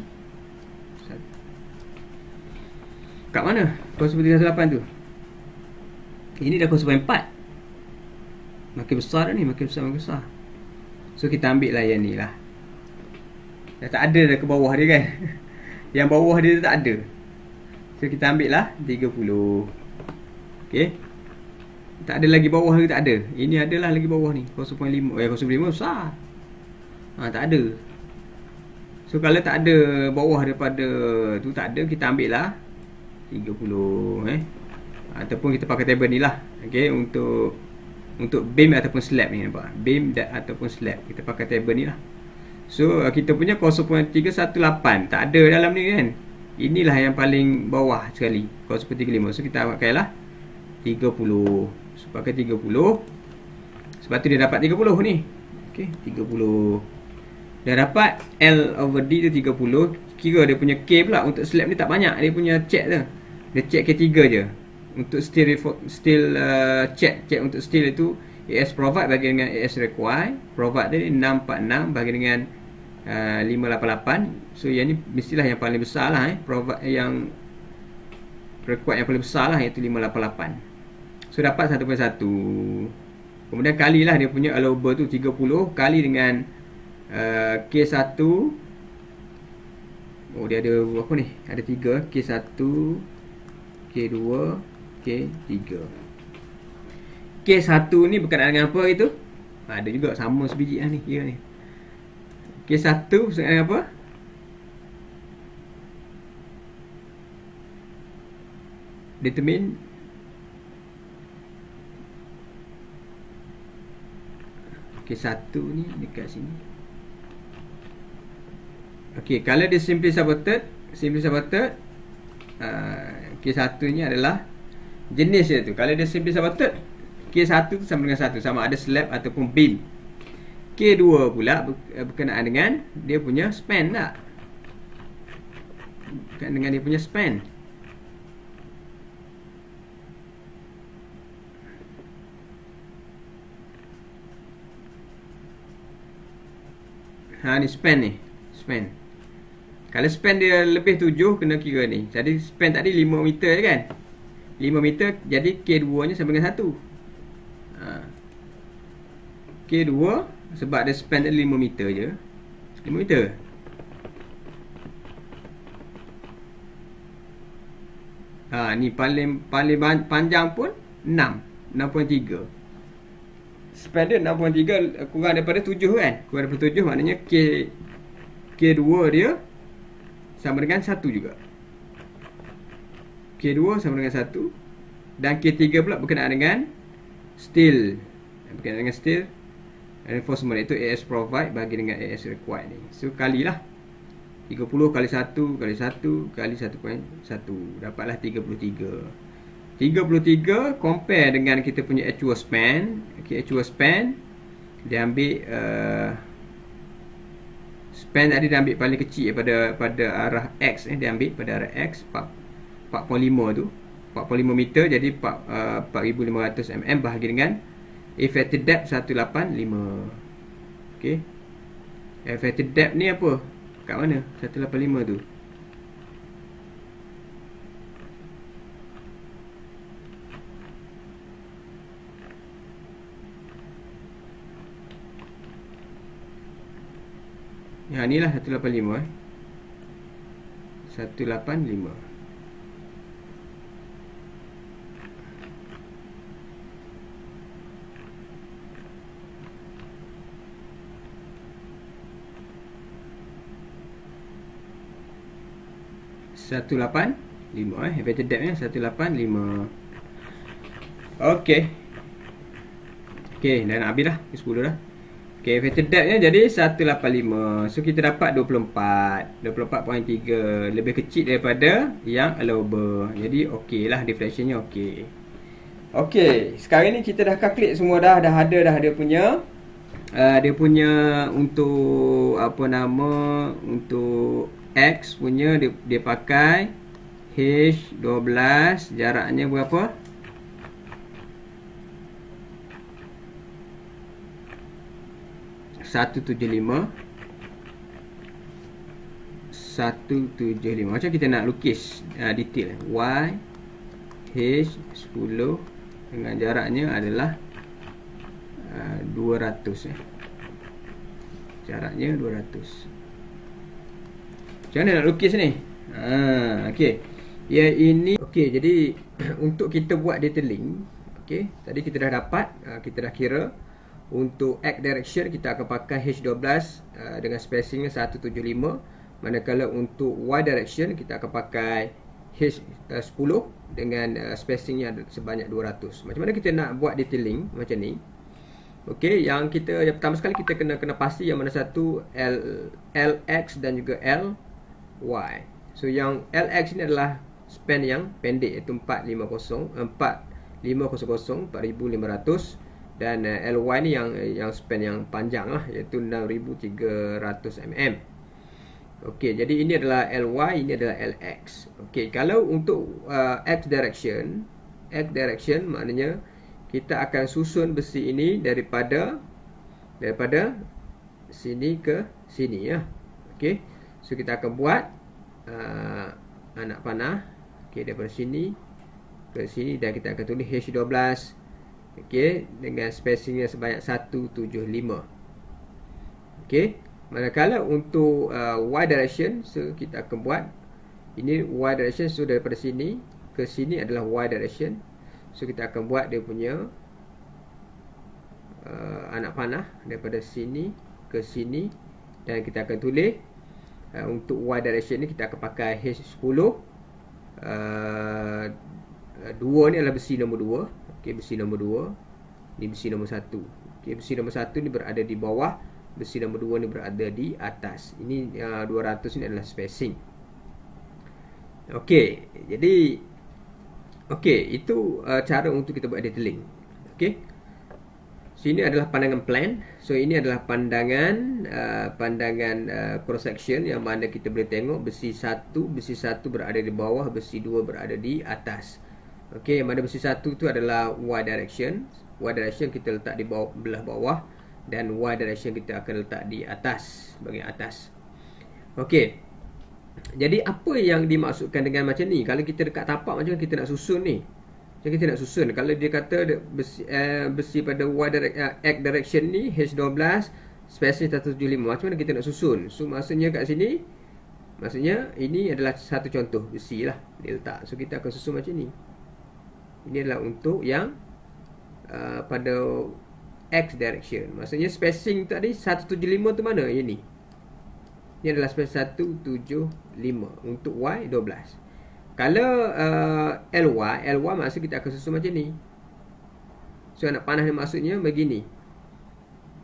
Kat mana 0.38 tu? Ini dah 0.4. Makin besar dah ni, makin besar. So kita ambil lah yang ni lah. Dah tak ada dah ke bawah dia kan. Yang bawah dia tak ada. So kita ambil lah 30. Okay. Tak ada lagi bawah lagi, tak ada. Ini adalah lagi bawah ni 0.5. 0.5 besar. Tak ada. So kalau tak ada bawah daripada tu, tak ada, kita ambil lah 30 ataupun kita pakai table ni lah. Okay, untuk beam ataupun slab ni, nampak? Beam ataupun slab, kita pakai table ni lah. So kita punya 0.318 tak ada dalam ni kan. Inilah yang paling bawah sekali, 0.35. So kita pakai lah 30. So pakai 30. Sebab tu dia dapat 30 ni. Okay, 30. Dah dapat L over D tu 30. Kira dia punya K pula untuk slab ni tak banyak. Dia punya check tu, dia check K3 je. Untuk steel check untuk steel itu AS provide bagi dengan AS require. Provide dia 646 bagi dengan 588. So yang ni mestilah yang paling besar lah provide yang required yang paling besar lah, iaitu 588. So dapat 1.1. Kemudian kalilah dia punya allowable tu 30 kali dengan K1. Oh, dia ada apa ni? Ada 3, K1, K2, K3. K1 ni berkenaan dengan apa itu? Ada juga sama sebiji lah ni, kira ni. K1 berkenaan dengan apa? Determine K1 ni dekat sini. Okey, kalau dia simply supported, K1 ni adalah jenis dia tu. Kalau dia simply supported, K1 tu sama dengan 1, sama ada slab ataupun beam. K2 pula berkenaan dengan dia punya span tak? Berkenaan dengan dia punya span. Ha, ni span ni. Span. Kalau span dia lebih 7, kena kira ni. Jadi span tadi 5 meter je kan? 5 meter, jadi K2 nya sama dengan 1. K2 sebab dia span dia 5 meter je. 5 meter. Ni paling panjang pun 6.3. Span dia 6.3 kurang daripada 7 kan? Kurang daripada 7 maknanya K2 dia sama dengan 1 juga. K2 sama dengan 1. Dan K3 pula berkenaan dengan steel. Berkenaan dengan steel reinforcement, iaitu AS provide bagi dengan AS required ni. So kalilah 30 kali 1 kali 1 kali 1.1, dapatlah 33. 33 compare dengan kita punya actual span. Okay, actual span dia ambil span tadi dia ambil paling kecil pada arah X. Dia ambil pada arah X 4.5 tu, 4.5 meter, jadi 4,500 mm bahagi dengan effective depth 185. Okay, effective depth ni apa? Kat mana 185 tu? Ya, ni lah 185 185. Effective depth nya 185. Okey. Okey, dah nak habis dah. 10 dah. Okey, effective depth nya jadi 185. So kita dapat 24.3, lebih kecil daripada yang allowable. Jadi okey lah, deflection nya okey. Okey, sekarang ni kita dah calculate semua dah ada dia punya untuk apa nama, untuk X punya dia pakai H12, jaraknya berapa? .175. Macam kita nak lukis detail. Y H10 dengan jaraknya adalah 200. Jaraknya 200. Macam mana nak lukis ni? Okey. Ya, ini okey, jadi untuk kita buat detailing, okey, tadi kita dah dapat, kita dah kira untuk X direction kita akan pakai H12 dengan spacingnya 175, manakala untuk Y direction kita akan pakai H10 dengan spacingnya sebanyak 200. Macam mana kita nak buat detailing macam ni? Okey, yang pertama sekali kita kena pasti yang mana satu LX dan juga LY. So yang LX ni adalah span yang pendek, iaitu 4,500 dan LY ni yang span yang panjang lah, iaitu 6,300 mm. Okey, jadi ini adalah LY, ini adalah LX. Okey, kalau untuk X direction maknanya kita akan susun besi ini daripada sini ke sini ya. Okey, so kita akan buat anak panah. Okey, daripada sini ke sini, dan kita akan tulis H12 Okey, dengan spacingnya sebanyak 175. Okey, manakala untuk y direction, so kita akan buat ini y direction, so daripada sini ke sini adalah y direction. So kita akan buat dia punya anak panah daripada sini ke sini, dan kita akan tulis untuk y direction ni kita akan pakai H10. 2 ni adalah besi nombor 2. Okey, besi nombor 2. Ni besi nombor 1. Okey, besi nombor 1 ni berada di bawah, besi nombor 2 ni berada di atas. Ini 200 ni adalah spacing. Okey, jadi itu cara untuk kita buat detailing. Okey. Sini adalah pandangan plan. So ini adalah pandangan cross section yang mana kita boleh tengok besi 1 berada di bawah, besi 2 berada di atas. Okey, yang mana besi 1 tu adalah y direction. Y direction kita letak di bawah, belah bawah, dan y direction kita akan letak di atas, bahagian atas. Okey. Jadi apa yang dimaksudkan dengan macam ni? Kalau kita dekat tapak macam kita nak susun ni. Macam kita nak susun. Kalau dia kata besi pada X direction ni H12 spacing 175, macam mana kita nak susun? So maksudnya kat sini, maksudnya ini adalah satu contoh besi lah dia letak. So kita akan susun macam ni. Ini adalah untuk yang pada X direction. Maksudnya spacing tadi 175 tu mana? Ini. Ini adalah spacing 175 untuk Y12. Kalau LY maksud kita akan susun macam ni. So anak panah ni maksudnya begini.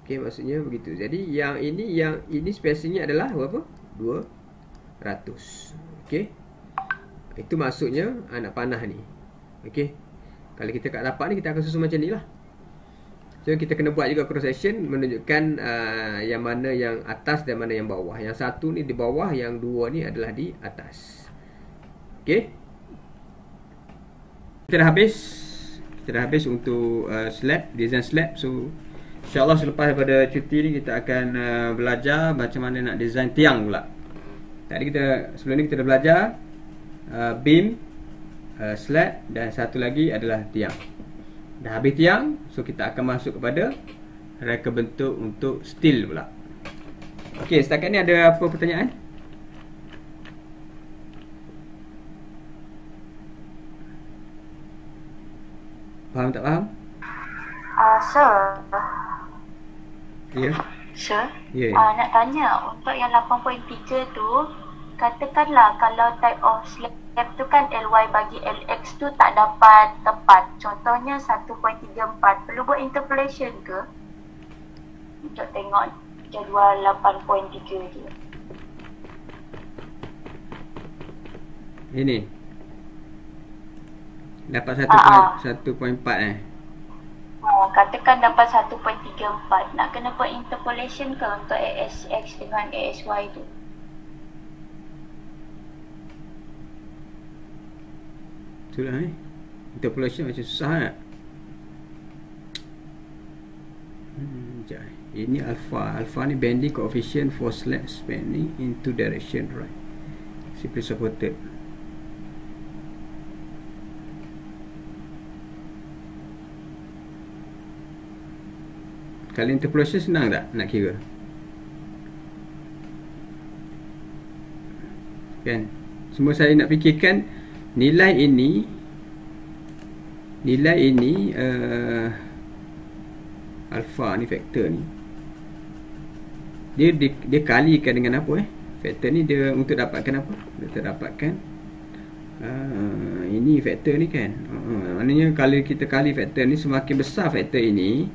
Okey, maksudnya begitu. Jadi yang ini spacingnya adalah berapa? 200. Okey. Itu maksudnya anak panah ni. Okey. Kalau kita kat tapak ni kita akan susun macam ni lah. So kita kena buat juga cross section menunjukkan yang mana yang atas dan mana yang bawah. Yang satu ni di bawah, yang dua ni adalah di atas. Okey. Kita dah habis untuk slab, design slab. So insya-Allah selepas daripada cuti ni kita akan belajar macam mana nak design tiang pula. Sebelum ni kita dah belajar beam, slab, dan satu lagi adalah tiang. Dah habis tiang, so kita akan masuk kepada reka bentuk untuk steel pula. Okey, setakat ni ada apa pertanyaan? Faham tak faham? Sir. Ya. Sir. Ya. Nak tanya, untuk yang 8.3 tu, katakanlah kalau type of slab tu kan LY bagi LX tu tak dapat tepat. Contohnya 1.34. Perlu buat interpolation ke? Untuk tengok jadual 8.3 tu. Ini. Dapat 1.4 Katakan dapat 1.34. Nak kena buat interpolation ke untuk ASX dengan ASY tu? Itulah interpolation macam susah kan? Ini alpha. Alpha ni bending coefficient for slab spanning in two direction right. Simply supported. Kalau interpolation senang tak nak kira? Kan? Semua saya nak fikirkan nilai ini alpha ni, faktor ni dia kalikan dengan apa faktor ni dia untuk dapatkan apa? Dia dapatkan ini faktor ni kan. Maknanya kalau kita kali faktor ni, semakin besar faktor ini,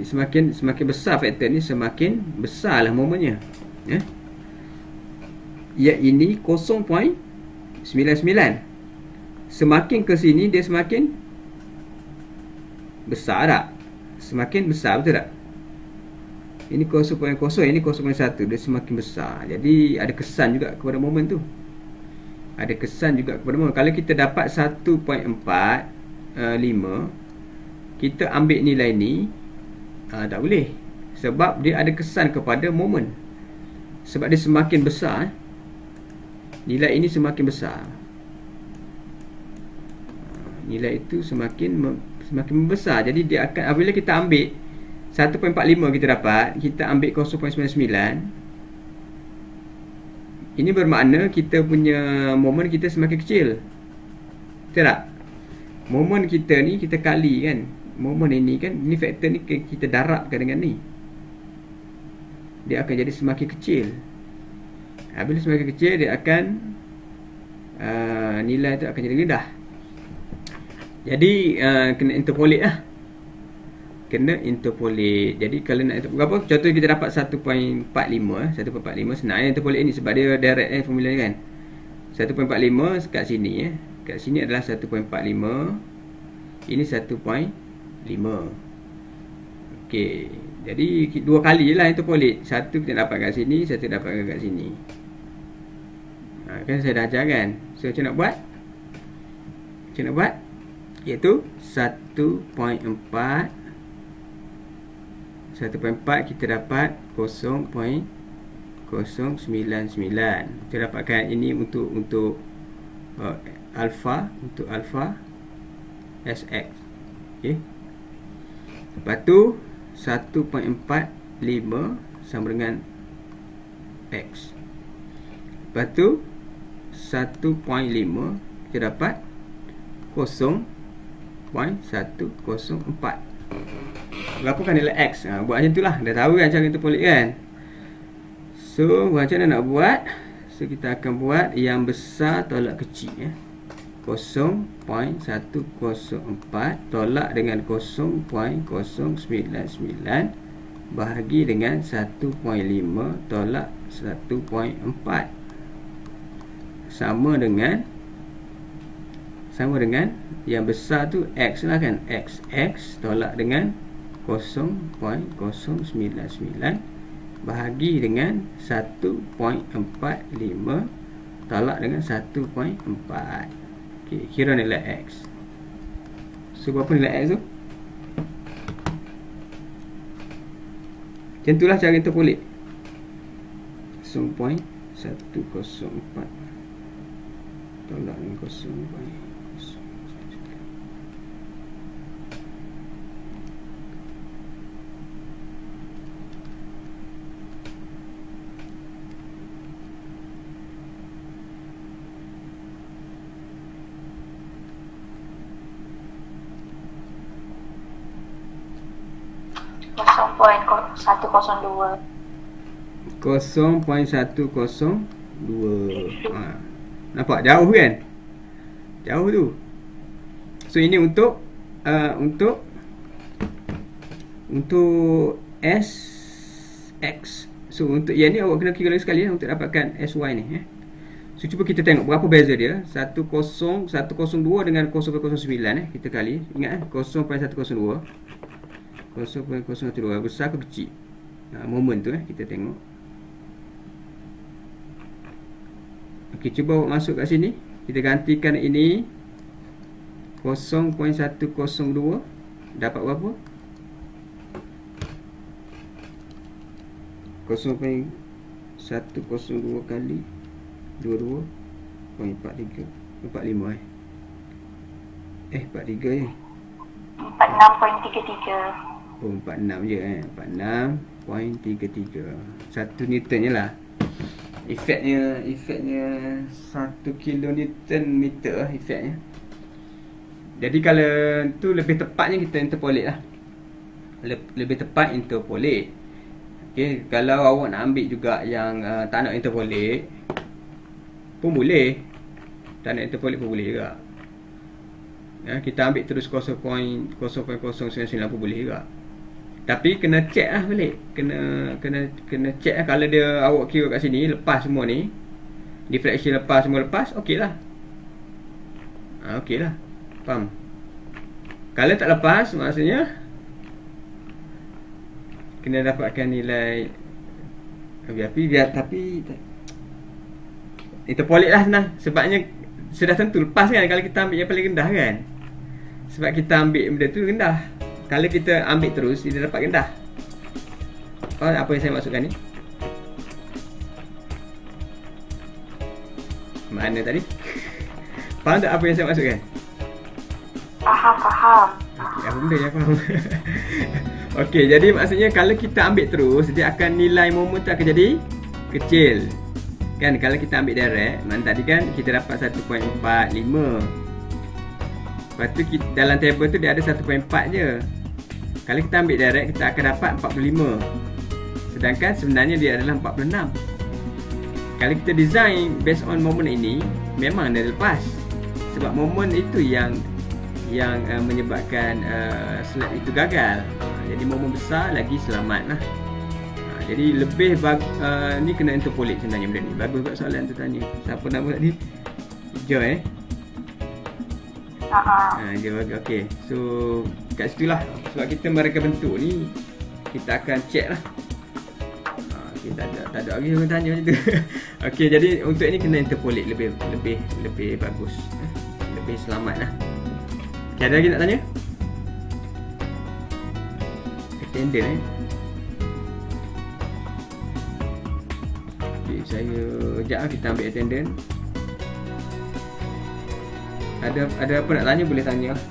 semakin besar faktor ni, semakin besarlah momennya. Ya, ini 0.99. Semakin ke sini dia semakin besar tak? Semakin besar, betul tak? Ini 0.0, ini 0.1, dia semakin besar. Jadi ada kesan juga kepada momen tu. Ada kesan juga kepada momen. Kalau kita dapat 1.45, kita ambil nilai ni, tak boleh. Sebab dia ada kesan kepada momen. Sebab dia semakin besar, nilai ini semakin besar. Nilai itu semakin semakin membesar. Jadi dia akan, apabila kita ambil 1.45 kita dapat, kita ambil 0.99, ini bermakna kita punya moment kita semakin kecil. Betul tak? Moment kita ni kita kali kan, moment ini kan, ni faktor ni kita darabkan dengan ni, dia akan jadi semakin kecil. Bila semakin kecil, dia akan nilai tu akan jadi rendah. Jadi kena interpolate lah. Kena interpolate. Jadi kalau nak berapa, contoh kita dapat 1.45 1.45 senang interpolate ni sebab dia direct formula ni kan. 1.45 kat sini kat sini adalah 1.45, ini 1.5. Okey, jadi dua kali je lah interpolate. Satu kita dapat kat sini, satu dapat kat sini. Kan saya dah ajar kan. So macam nak buat? Macam nak buat? Iaitu 1.4 kita dapat 0.099. Kita dapatkan ini untuk alpha, untuk alpha SX. Okey. Lepas tu 1.45 sama dengan X. Lepas tu 1.5 kita dapat 0.104. Berapakah nilai X? Buat macam tu lah. Dah tahu kan cara interpolate kan. So macam mana nak buat? So kita akan buat yang besar tolak kecil 0.104 tolak dengan 0.099 bahagi dengan 1.5 tolak 1.4 sama dengan yang besar tu X lah kan. X tolak dengan 0.099 bahagi dengan 1.45 tolak dengan 1.4. Okey, kira nilai X. So berapa nilai X tu? Macam itulah cara interpolate. 0.104 tolak dengan 0.0. 0.102. 0.102. Nampak jauh kan? Jauh tu. So ini untuk SX. So untuk yang ni awak kena kira sekali untuk dapatkan SY ni So cuba kita tengok berapa beza dia. 10102 dengan 0.09 kita kali. Ingat 0.102 0.012 besar ke kecil? Moment tu kita tengok. Okey, cuba awak masuk kat sini. Kita gantikan ini 0.102 dapat berapa? 0.102 kali 22.43 45 43 je. 46.33. Oh, 46 je 46.33. 1 Newton je lah. Efeknya 1 kilonewton meter efeknya. Jadi kalau tu lebih tepatnya kita interpolate lah. Lebih tepat interpolate. Okey, kalau awak nak ambil juga yang tak nak interpolate pun boleh. Tak nak interpolate pun boleh juga. Kita ambil terus 0.099 pun boleh juga. Tapi kena check lah balik. Kena check lah. Kalau dia awak kira kat sini lepas semua ni, deflection lepas semua lepas, okey lah. Okey lah. Faham? Kalau tak lepas maksudnya kena dapatkan nilai tapi interpolate lah senang. Sebabnya sudah tentu lepas kan kalau kita ambil yang paling rendah kan. Sebab kita ambil benda tu rendah. Kalau kita ambil terus, dia dapat rendah. Faham apa yang saya maksudkan ni? Mana tadi? Faham tak apa yang saya maksudkan? Faham. apa benda yang faham. Okey, jadi maksudnya kalau kita ambil terus, dia akan nilai moment tu akan jadi kecil. Kan kalau kita ambil direct, mana tadi kan kita dapat 1.45. Lepas tu kita, dalam table tu dia ada 1.4 je. Kalau kita ambil direct, kita akan dapat 45. Sedangkan sebenarnya dia adalah 46. Kalau kita design based on moment ini, memang dia lepas. Sebab moment itu yang menyebabkan slab itu gagal. Jadi moment besar lagi selamat lah. Jadi lebih ni kena interpolate sebenarnya benda ni. Bagus buat soalan tu tanya. Siapa nama tadi? Joy Joy, okey. So kat situ lah. Sebab kita mereka bentuk ni, kita akan check lah. Okay, tak ada lagi orang tanya macam tu. Okey, jadi untuk ni kena interpolate lebih bagus. Lebih selamat lah. Okay, ada lagi nak tanya? Attendant Okay, saya sekejap lah kita ambil attendant. Ada apa nak tanya boleh tanya lah.